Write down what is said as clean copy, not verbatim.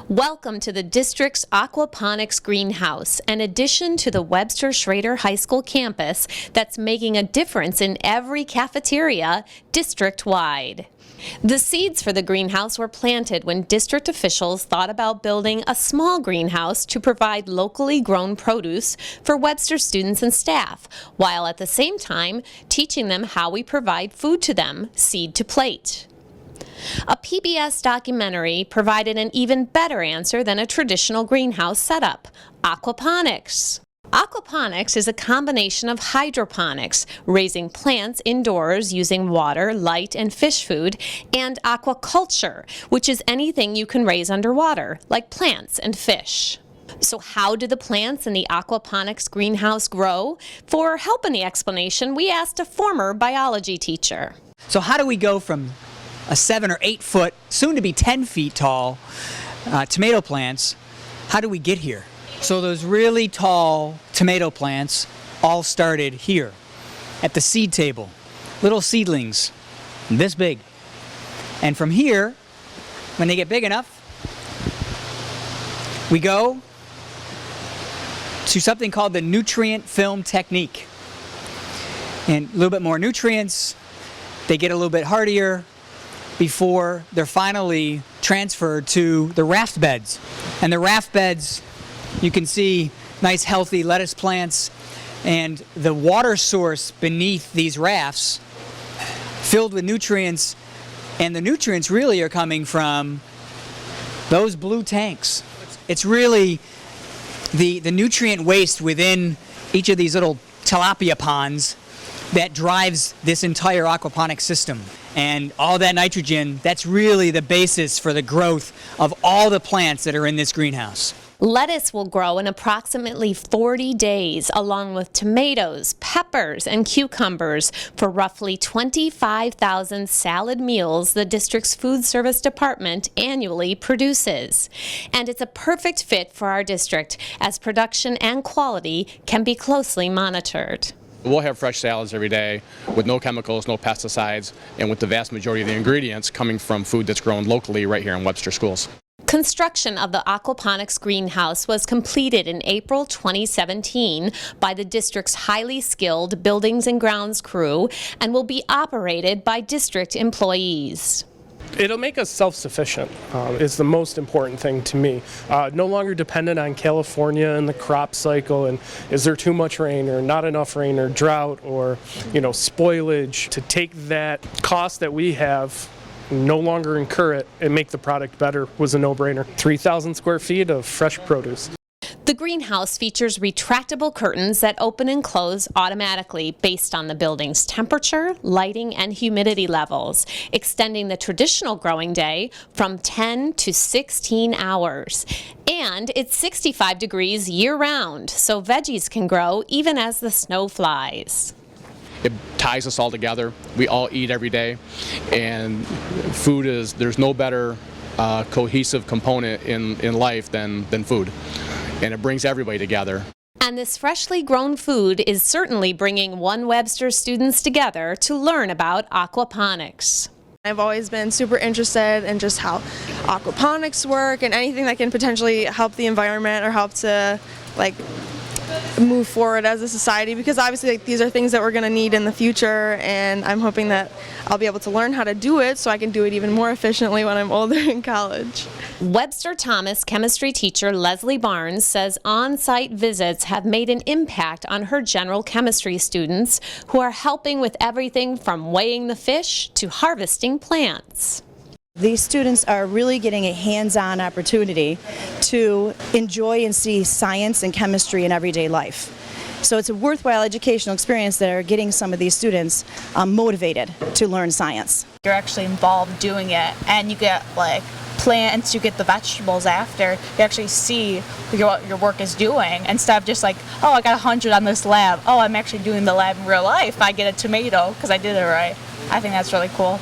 Welcome to the district's Aquaponics greenhouse, an addition to the Webster Schrader High School campus that's making a difference in every cafeteria district-wide. The seeds for the greenhouse were planted when district officials thought about building a small greenhouse to provide locally grown produce for Webster students and staff, while at the same time teaching them how we provide food to them, seed to plate. A PBS documentary provided an even better answer than a traditional greenhouse setup: aquaponics. Aquaponics is a combination of hydroponics, raising plants indoors using water, light, and fish food, and aquaculture, which is anything you can raise underwater, like plants and fish. So how do the plants in the aquaponics greenhouse grow? For help in the explanation, we asked a former biology teacher. So how do we go from a 7 or 8 foot, soon to be 10 feet tall tomato plants, how do we get here? So those really tall tomato plants all started here at the seed table, little seedlings this big. And from here, when they get big enough, we go to something called the nutrient film technique. And a little bit more nutrients, they get a little bit hardier before they're finally transferred to the raft beds. And the raft beds, you can see nice healthy lettuce plants, and the water source beneath these rafts filled with nutrients, and the nutrients really are coming from those blue tanks. It's really the nutrient waste within each of these little tilapia ponds that drives this entire aquaponic system. And all that nitrogen, that's really the basis for the growth of all the plants that are in this greenhouse. Lettuce will grow in approximately 40 days, along with tomatoes, peppers, and cucumbers for roughly 25,000 salad meals the district's food service department annually produces. And it's a perfect fit for our district, as production and quality can be closely monitored. We'll have fresh salads every day with no chemicals, no pesticides, and with the vast majority of the ingredients coming from food that's grown locally right here in Webster Schools. Construction of the aquaponics greenhouse was completed in April 2017 by the district's highly skilled buildings and grounds crew and will be operated by district employees. It'll make us self-sufficient is the most important thing to me. No longer dependent on California and the crop cycle and is there too much rain or not enough rain or drought or spoilage. To take that cost that we have, no longer incur it, and make the product better was a no-brainer. 3,000 square feet of fresh produce. The greenhouse features retractable curtains that open and close automatically based on the building's temperature, lighting, and humidity levels, extending the traditional growing day from 10 to 16 hours. And it's 65 degrees year-round, so veggies can grow even as the snow flies. It ties us all together. We all eat every day, and there's no better cohesive component in life than food. And it brings everybody together. And this freshly grown food is certainly bringing one Webster students together to learn about aquaponics. I've always been super interested in just how aquaponics work and anything that can potentially help the environment or help to move forward as a society, because obviously these are things that we're going to need in the future, and I'm hoping that I'll be able to learn how to do it so I can do it even more efficiently when I'm older in college. Webster Thomas chemistry teacher Leslie Barnes says on-site visits have made an impact on her general chemistry students, who are helping with everything from weighing the fish to harvesting plants. These students are really getting a hands-on opportunity to enjoy and see science and chemistry in everyday life. So it's a worthwhile educational experience that are getting some of these students motivated to learn science. You're actually involved doing it, and you get plants, you get the vegetables after. You actually see what your work is doing, instead of just oh, I got 100 on this lab. Oh, I'm actually doing the lab in real life. I get a tomato because I did it right. I think that's really cool.